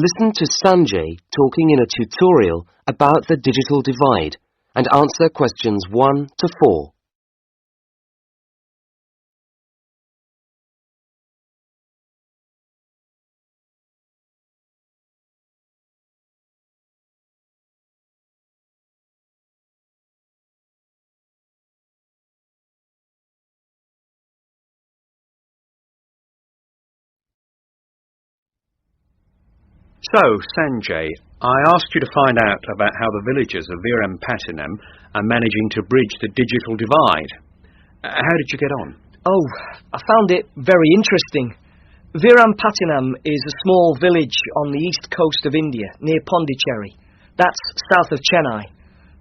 Listen to Sanjay talking in a tutorial about the digital divide and answer questions 1 to 4. So, Sanjay, I asked you to find out about how the villagers of Veerampattinam are managing to bridge the digital divide. How did you get on? Oh, I found it very interesting. Veerampattinam is a small village on the east coast of India, near Pondicherry. That's south of Chennai.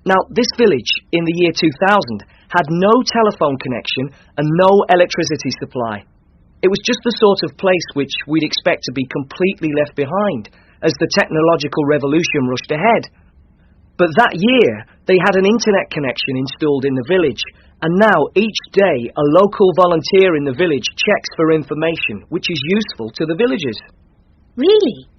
Now, this village, in the year 2000, had no telephone connection and no electricity supply. It was just the sort of place which we'd expect to be completely left behind as the technological revolution rushed ahead. But that year, they had an internet connection installed in the village, and now each day a local volunteer in the village checks for information which is useful to the villagers. Really?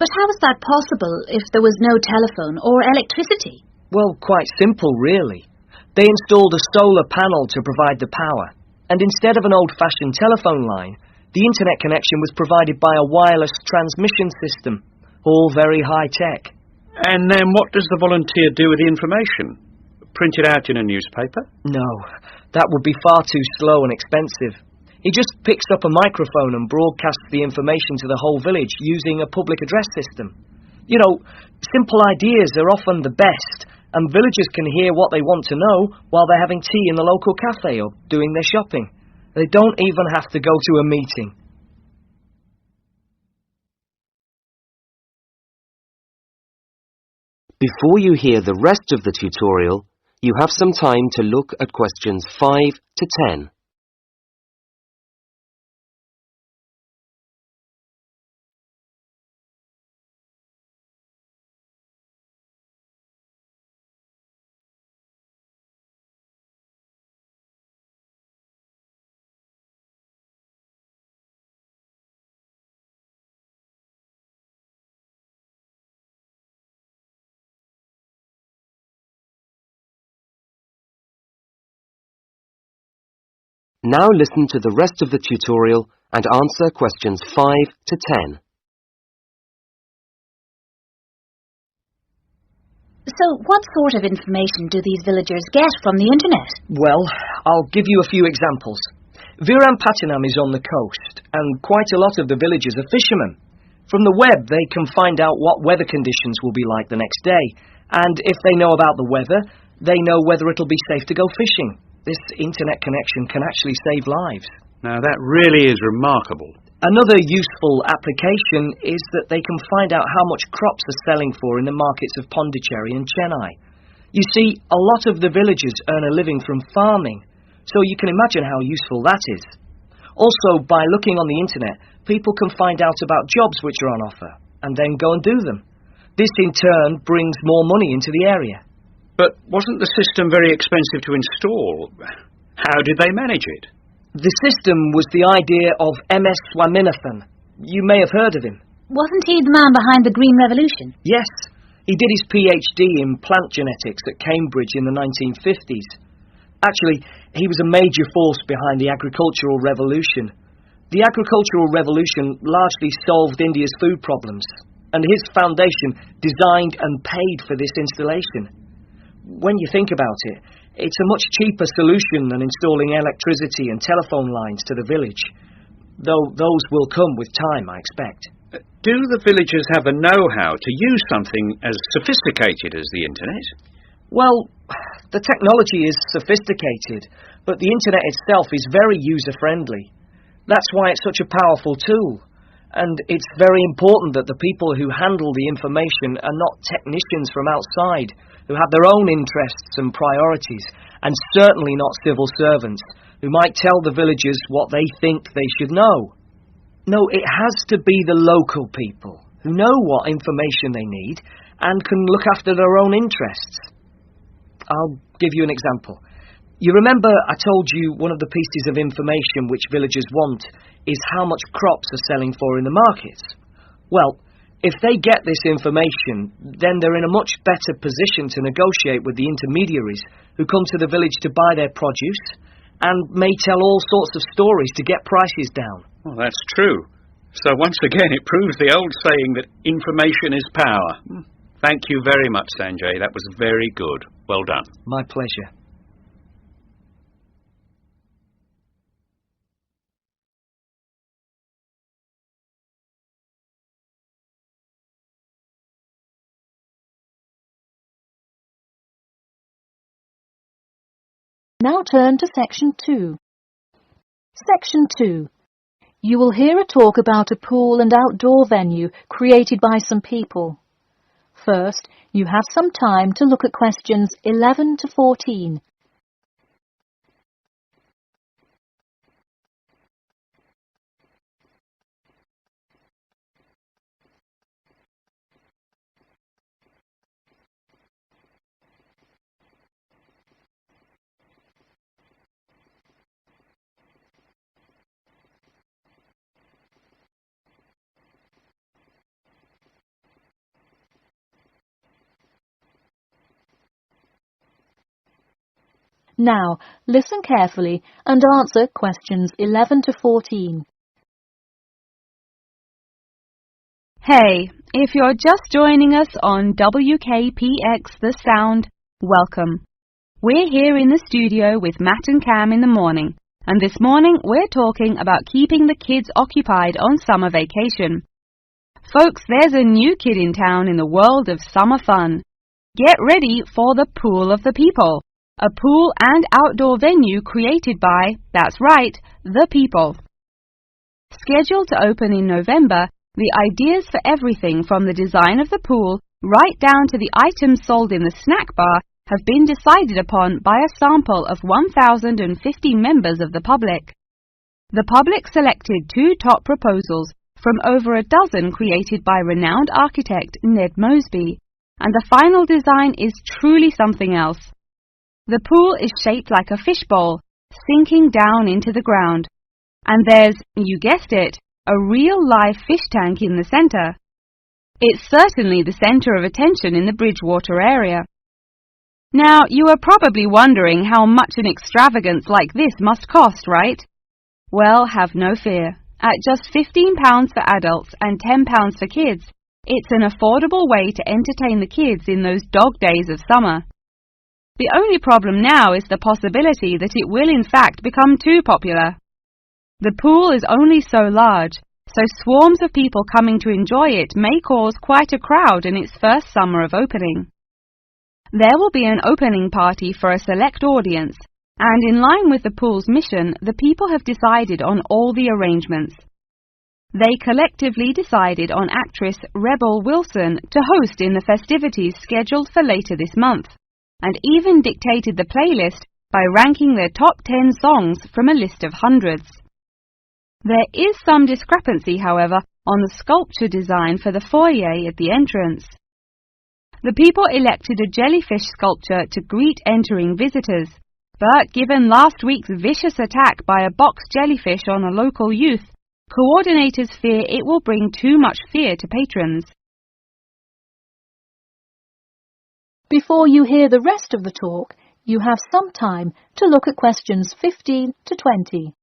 But how was that possible if there was no telephone or electricity? Well, quite simple, really. They installed a solar panel to provide the power, and instead of an old-fashioned telephone line, the internet connection was provided by a wireless transmission system, all very high-tech. And then what does the volunteer do with the information? Print it out in a newspaper? No, that would be far too slow and expensive. He just picks up a microphone and broadcasts the information to the whole village using a public address system. You know, simple ideas are often the best, and villagers can hear what they want to know while they're having tea in the local cafe or doing their shopping. They don't even have to go to a meeting. Before you hear the rest of the tutorial, you have some time to look at questions 5 to 10. Now listen to the rest of the tutorial and answer questions 5 to 10. So what sort of information do these villagers get from the internet? Well, I'll give you a few examples. Veerampattinam is on the coast, and quite a lot of the villagers are fishermen. From the web, they can find out what weather conditions will be like the next day, and if they know about the weather, they know whether it'll be safe to go fishing. This internet connection can actually save lives. Now, that really is remarkable. Another useful application is that they can find out how much crops are selling for in the markets of Pondicherry and Chennai. You see, a lot of the villagers earn a living from farming, so you can imagine how useful that is. Also, by looking on the internet, people can find out about jobs which are on offer, and then go and do them. This, in turn, brings more money into the area. But wasn't the system very expensive to install? How did they manage it? The system was the idea of MS Swaminathan. You may have heard of him. Wasn't he the man behind the Green Revolution? Yes, he did his PhD in plant genetics at Cambridge in the 1950s. Actually, he was a major force behind the agricultural revolution. The agricultural revolution largely solved India's food problems, and his foundation designed and paid for this installation. When you think about it, it's a much cheaper solution than installing electricity and telephone lines to the village, though those will come with time, I expect. Do the villagers have the know-how to use something as sophisticated as the internet? Well, the technology is sophisticated, but the internet itself is very user-friendly. That's why it's such a powerful tool. And it's very important that the people who handle the information are not technicians from outside, who have their own interests and priorities, and certainly not civil servants, who might tell the villagers what they think they should know. No, it has to be the local people, who know what information they need, and can look after their own interests. I'll give you an example. You remember I told you one of the pieces of information which villagers want is how much crops are selling for in the markets. Well, if they get this information, then they're in a much better position to negotiate with the intermediaries who come to the village to buy their produce and may tell all sorts of stories to get prices down. Well, that's true. So once again, it proves the old saying that information is power. Thank you very much, Sanjay. That was very good. Well done. My pleasure. Now turn to Section 2. Section 2. You will hear a talk about a pool and outdoor venue created by some people. First, you have some time to look at questions 11 to 14. Now, listen carefully and answer questions 11 to 14. Hey, if you're just joining us on WKPX The Sound, welcome. We're here in the studio with Matt and Cam in the morning, and this morning we're talking about keeping the kids occupied on summer vacation. Folks, there's a new kid in town in the world of summer fun. Get ready for the Pool of the People. A pool and outdoor venue created by, that's right, the people. Scheduled to open in November, the ideas for everything from the design of the pool right down to the items sold in the snack bar have been decided upon by a sample of 1,050 members of the public. The public selected 2 top proposals from over a dozen created by renowned architect Ned Mosby, and the final design is truly something else. The pool is shaped like a fishbowl, sinking down into the ground. And there's, you guessed it, a real live fish tank in the center. It's certainly the center of attention in the Bridgewater area. Now, you are probably wondering how much an extravagance like this must cost, right? Well, have no fear. At just £15 for adults and £10 for kids, it's an affordable way to entertain the kids in those dog days of summer. The only problem now is the possibility that it will in fact become too popular. The pool is only so large, so swarms of people coming to enjoy it may cause quite a crowd in its first summer of opening. There will be an opening party for a select audience, and in line with the pool's mission, the people have decided on all the arrangements. They collectively decided on actress Rebel Wilson to host in the festivities scheduled for later this month, and even dictated the playlist by ranking their top 10 songs from a list of hundreds. There is some discrepancy, however, on the sculpture design for the foyer at the entrance. The people elected a jellyfish sculpture to greet entering visitors, but given last week's vicious attack by a box jellyfish on a local youth, coordinators fear it will bring too much fear to patrons. Before you hear the rest of the talk, you have some time to look at questions 15 to 20.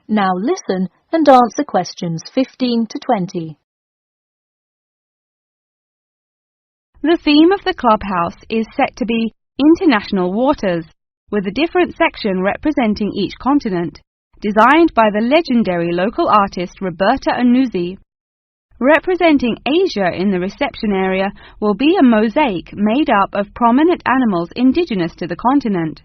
Now listen and answer questions 15 to 20. The theme of the clubhouse is set to be International Waters, with a different section representing each continent, designed by the legendary local artist Roberta Annuzzi. Representing Asia in the reception area will be a mosaic made up of prominent animals indigenous to the continent.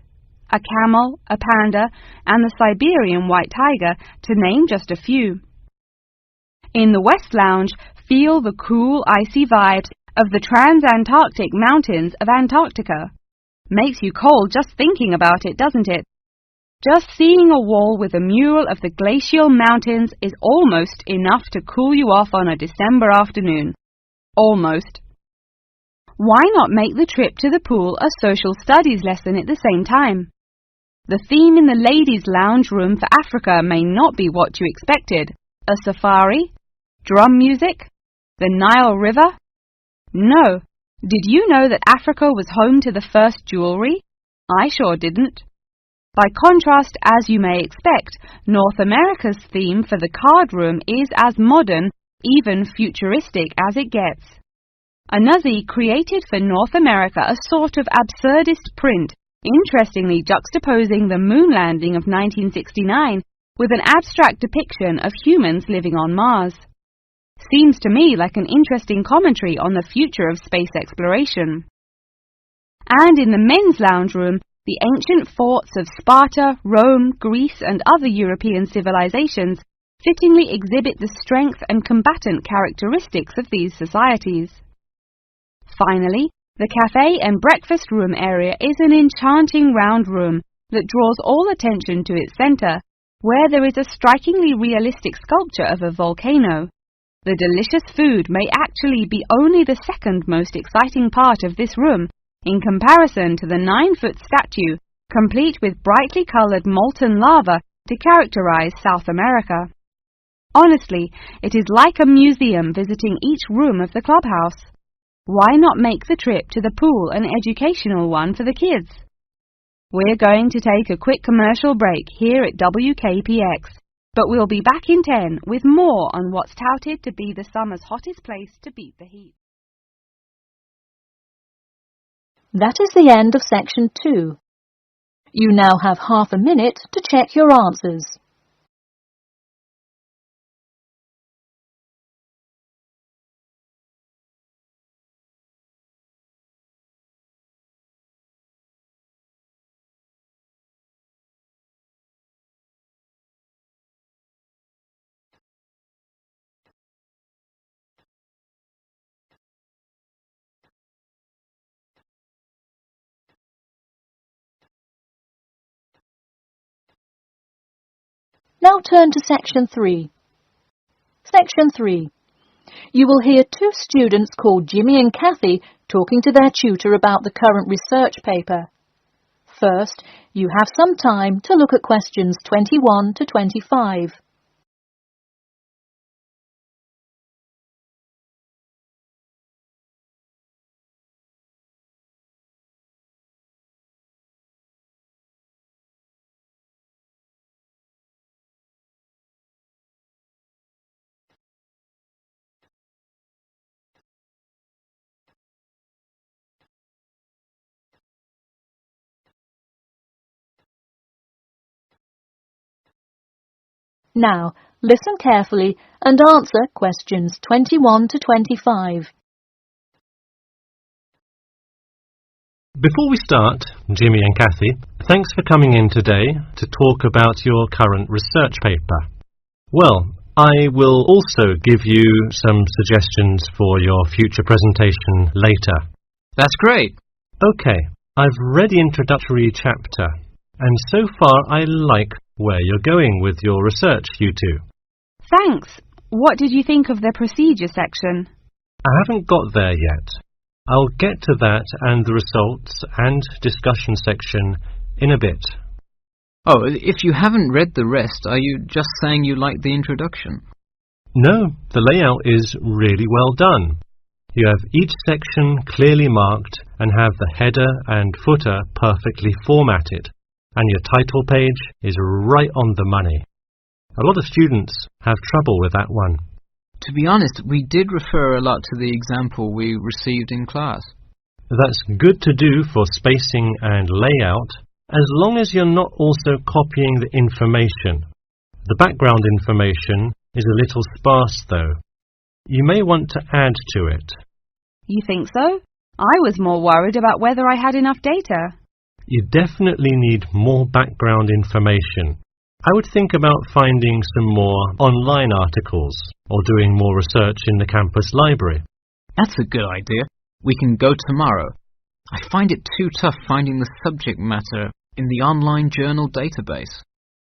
A camel, a panda, and the Siberian white tiger, to name just a few. In the West Lounge, feel the cool, icy vibes of the transantarctic mountains of Antarctica. Makes you cold just thinking about it, doesn't it? Just seeing a wall with a mural of the glacial mountains is almost enough to cool you off on a December afternoon. Almost. Why not make the trip to the pool a social studies lesson at the same time? The theme in the ladies' lounge room for Africa may not be what you expected. A safari? Drum music? The Nile River? No. Did you know that Africa was home to the first jewellery? I sure didn't. By contrast, as you may expect, North America's theme for the card room is as modern, even futuristic as it gets. Annuzzi created for North America a sort of absurdist print, interestingly juxtaposing the moon landing of 1969 with an abstract depiction of humans living on Mars. Seems to me like an interesting commentary on the future of space exploration. And in the men's lounge room, the ancient forts of Sparta, Rome, Greece and other European civilizations fittingly exhibit the strength and combatant characteristics of these societies. Finally, the cafe and breakfast room area is an enchanting round room that draws all attention to its center, where there is a strikingly realistic sculpture of a volcano. The delicious food may actually be only the second most exciting part of this room, in comparison to the 9-foot statue, complete with brightly coloured molten lava to characterize South America. Honestly, it is like a museum visiting each room of the clubhouse. Why not make the trip to the pool an educational one for the kids? We're going to take a quick commercial break here at WKPX, but we'll be back in 10 with more on what's touted to be the summer's hottest place to beat the heat. That is the end of section 2. You now have half a minute to check your answers. Now turn to section 3. Section 3. You will hear two students called Jimmy and Kathy talking to their tutor about the current research paper. First, you have some time to look at questions 21 to 25. Now, listen carefully and answer questions 21 to 25. Before we start, Jimmy and Kathy, thanks for coming in today to talk about your current research paper. Well, I will also give you some suggestions for your future presentation later. That's great. Okay, I've read the introductory chapter, and so far I like where you're going with your research, you two. Thanks. What did you think of the procedure section? I haven't got there yet. I'll get to that and the results and discussion section in a bit. Oh, if you haven't read the rest, are you just saying you like the introduction? No, the layout is really well done. You have each section clearly marked and have the header and footer perfectly formatted. And your title page is right on the money. A lot of students have trouble with that one. To be honest, we did refer a lot to the example we received in class. That's good to do for spacing and layout, as long as you're not also copying the information. The background information is a little sparse, though. You may want to add to it. You think so? I was more worried about whether I had enough data. You definitely need more background information. I would think about finding some more online articles or doing more research in the campus library. That's a good idea. We can go tomorrow. I find it too tough finding the subject matter in the online journal database.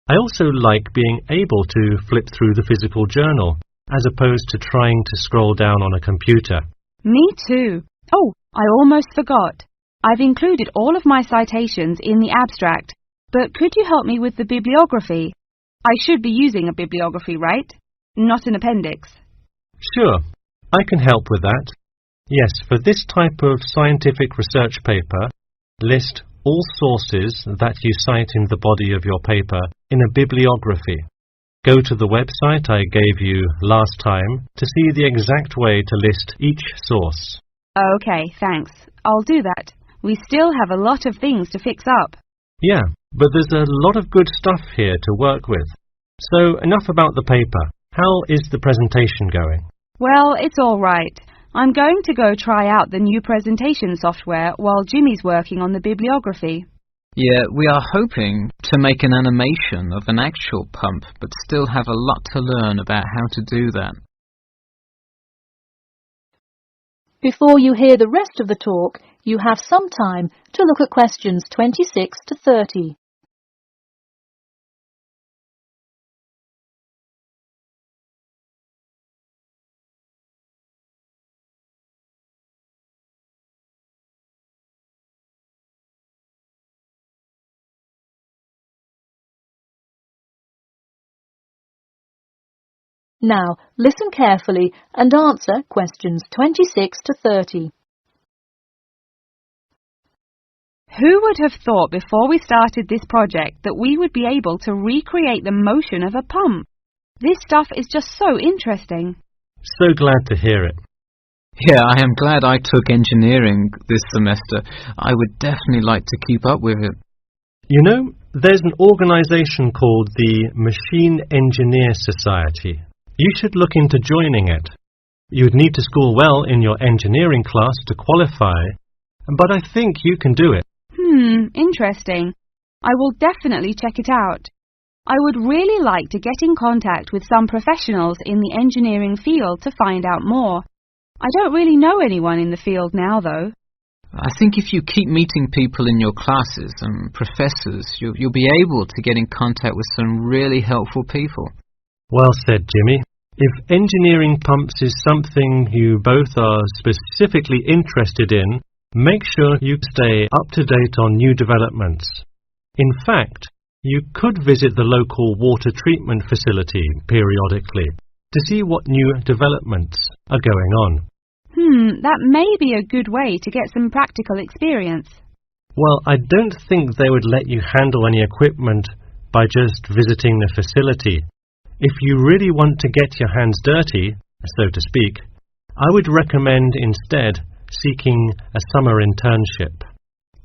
I also like being able to flip through the physical journal, as opposed to trying to scroll down on a computer. Me too. Oh, I almost forgot. I've included all of my citations in the abstract, but could you help me with the bibliography? I should be using a bibliography, right? Not an appendix. Sure, I can help with that. Yes, for this type of scientific research paper, list all sources that you cite in the body of your paper in a bibliography. Go to the website I gave you last time to see the exact way to list each source. Okay, thanks. I'll do that. We still have a lot of things to fix up. Yeah, but there's a lot of good stuff here to work with. So enough about the paper. How is the presentation going? Well, it's all right. I'm going to go try out the new presentation software while Jimmy's working on the bibliography. Yeah, we are hoping to make an animation of an actual pump, but still have a lot to learn about how to do that. Before you hear the rest of the talk, you have some time to look at questions 26 to 30. Now, listen carefully and answer questions 26 to 30. Who would have thought before we started this project that we would be able to recreate the motion of a pump? This stuff is just so interesting. So glad to hear it. Yeah, I am glad I took engineering this semester. I would definitely like to keep up with it. You know, there's an organisation called the Machine Engineer Society. You should look into joining it. You'd need to score well in your engineering class to qualify, but I think you can do it. Interesting. I will definitely check it out. I would really like to get in contact with some professionals in the engineering field to find out more. I don't really know anyone in the field now, though. I think if you keep meeting people in your classes and professors, you'll be able to get in contact with some really helpful people. Well said, Jimmy. If engineering pumps is something you both are specifically interested in, make sure you stay up to date on new developments. In fact, you could visit the local water treatment facility periodically to see what new developments are going on. That may be a good way to get some practical experience. Well, I don't think they would let you handle any equipment by just visiting the facility. If you really want to get your hands dirty, so to speak, I would recommend instead seeking a summer internship.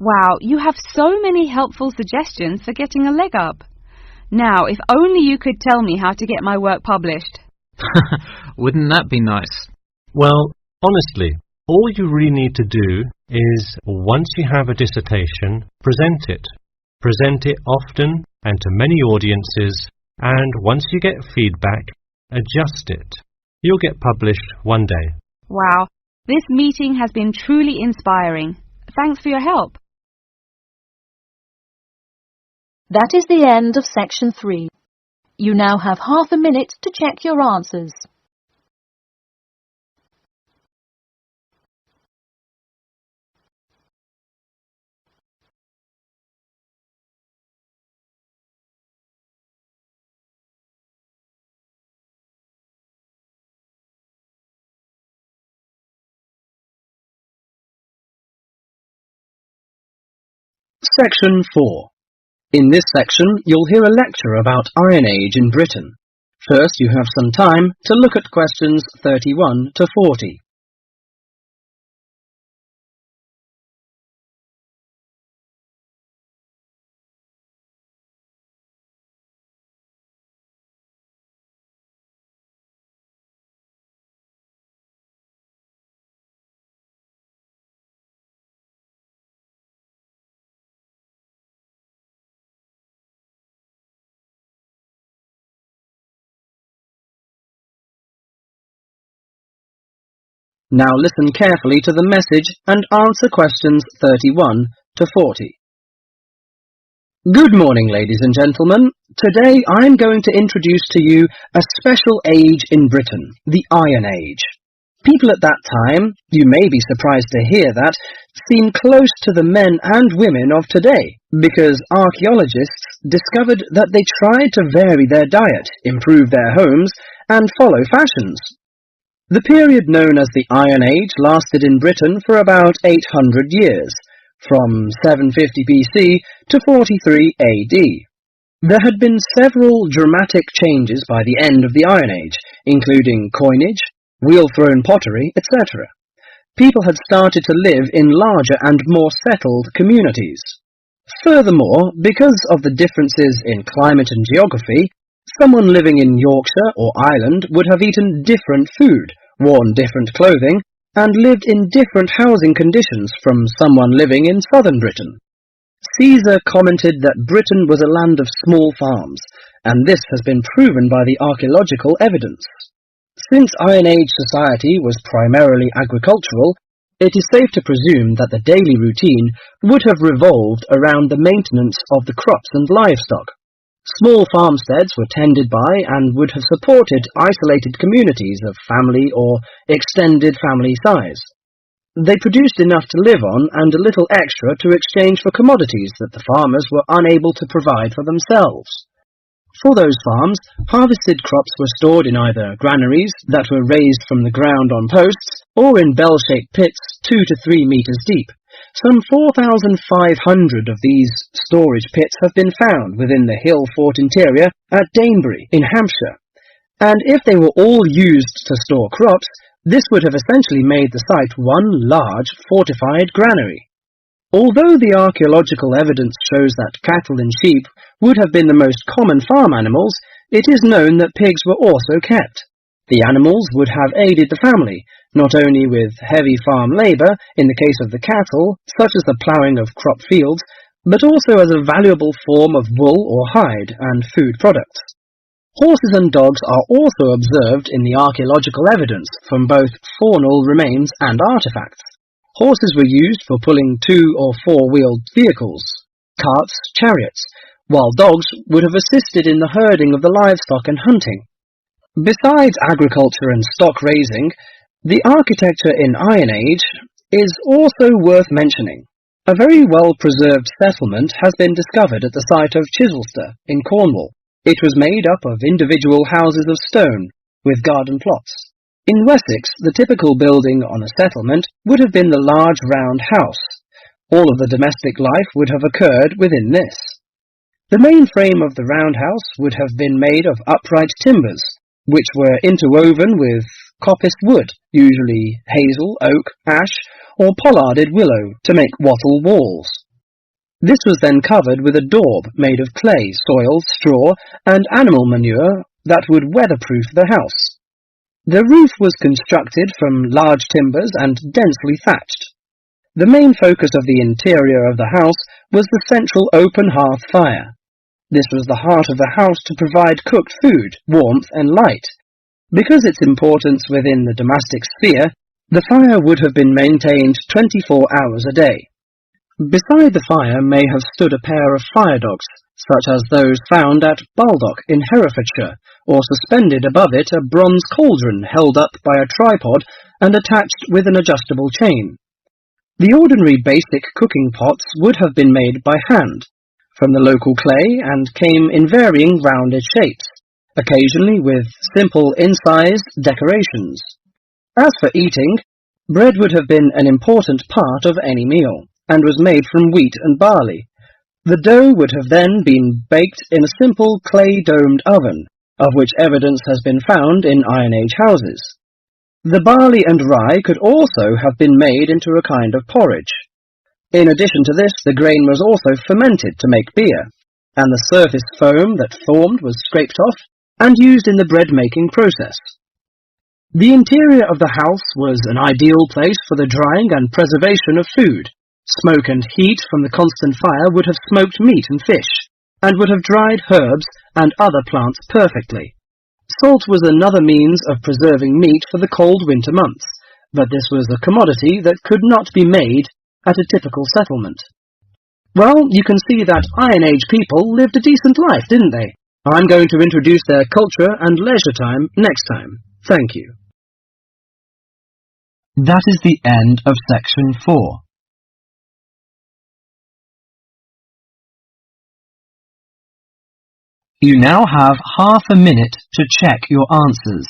Wow, you have so many helpful suggestions for getting a leg up. Now, if only you could tell me how to get my work published. Wouldn't that be nice? Well, honestly, all you really need to do is, once you have a dissertation, present it. Present it often and to many audiences, and once you get feedback, adjust it. You'll get published one day. Wow, this meeting has been truly inspiring. Thanks for your help. That is the end of section 3. You now have half a minute to check your answers. Section 4. In this section, you'll hear a lecture about Iron Age in Britain. First, you have some time to look at questions 31 to 40. Now listen carefully to the message and answer questions 31 to 40. Good morning, ladies and gentlemen. Today I'm going to introduce to you a special age in Britain, the Iron Age. People at that time, you may be surprised to hear that, seem close to the men and women of today, because archaeologists discovered that they tried to vary their diet, improve their homes, and follow fashions. The period known as the Iron Age lasted in Britain for about 800 years, from 750 BC to 43 AD. There had been several dramatic changes by the end of the Iron Age, including coinage, wheel-thrown pottery, etc. People had started to live in larger and more settled communities. Furthermore, because of the differences in climate and geography, someone living in Yorkshire or Ireland would have eaten different food, worn different clothing, and lived in different housing conditions from someone living in southern Britain. Caesar commented that Britain was a land of small farms, and this has been proven by the archaeological evidence. Since Iron Age society was primarily agricultural, it is safe to presume that the daily routine would have revolved around the maintenance of the crops and livestock. Small farmsteads were tended by and would have supported isolated communities of family or extended family size. They produced enough to live on and a little extra to exchange for commodities that the farmers were unable to provide for themselves. For those farms, harvested crops were stored in either granaries that were raised from the ground on posts or in bell-shaped pits 2 to 3 meters deep. Some 4,500 of these storage pits have been found within the hill fort interior at Danebury in Hampshire, and if they were all used to store crops, this would have essentially made the site one large fortified granary. Although the archaeological evidence shows that cattle and sheep would have been the most common farm animals, it is known that pigs were also kept. The animals would have aided the family, not only with heavy farm labour in the case of the cattle, such as the ploughing of crop fields, but also as a valuable form of wool or hide and food products. Horses and dogs are also observed in the archaeological evidence from both faunal remains and artefacts. Horses were used for pulling 2- or 4-wheeled vehicles, carts, chariots, while dogs would have assisted in the herding of the livestock and hunting. Besides agriculture and stock raising, the architecture in Iron Age is also worth mentioning. A very well-preserved settlement has been discovered at the site of Chislester in Cornwall. It was made up of individual houses of stone, with garden plots. In Wessex, the typical building on a settlement would have been the large round house. All of the domestic life would have occurred within this. The main frame of the round house would have been made of upright timbers, which were interwoven with coppice wood, usually hazel, oak, ash, or pollarded willow, to make wattle walls. This was then covered with a daub made of clay, soil, straw, and animal manure that would weatherproof the house. The roof was constructed from large timbers and densely thatched. The main focus of the interior of the house was the central open hearth fire. This was the heart of the house to provide cooked food, warmth, and light. Because its importance within the domestic sphere, the fire would have been maintained 24 hours a day. Beside the fire may have stood a pair of fire dogs, such as those found at Baldock in Herefordshire, or suspended above it a bronze cauldron held up by a tripod and attached with an adjustable chain. The ordinary basic cooking pots would have been made by hand, from the local clay, and came in varying rounded shapes, occasionally with simple incised decorations. As for eating, bread would have been an important part of any meal, and was made from wheat and barley. The dough would have then been baked in a simple clay-domed oven, of which evidence has been found in Iron Age houses. The barley and rye could also have been made into a kind of porridge. In addition to this, the grain was also fermented to make beer, and the surface foam that formed was scraped off and used in the bread-making process. The interior of the house was an ideal place for the drying and preservation of food. Smoke and heat from the constant fire would have smoked meat and fish, and would have dried herbs and other plants perfectly. Salt was another means of preserving meat for the cold winter months, but this was a commodity that could not be made at a typical settlement. Well, you can see that Iron Age people lived a decent life, didn't they? I'm going to introduce their culture and leisure time next time. Thank you. That is the end of section 4. You now have half a minute to check your answers.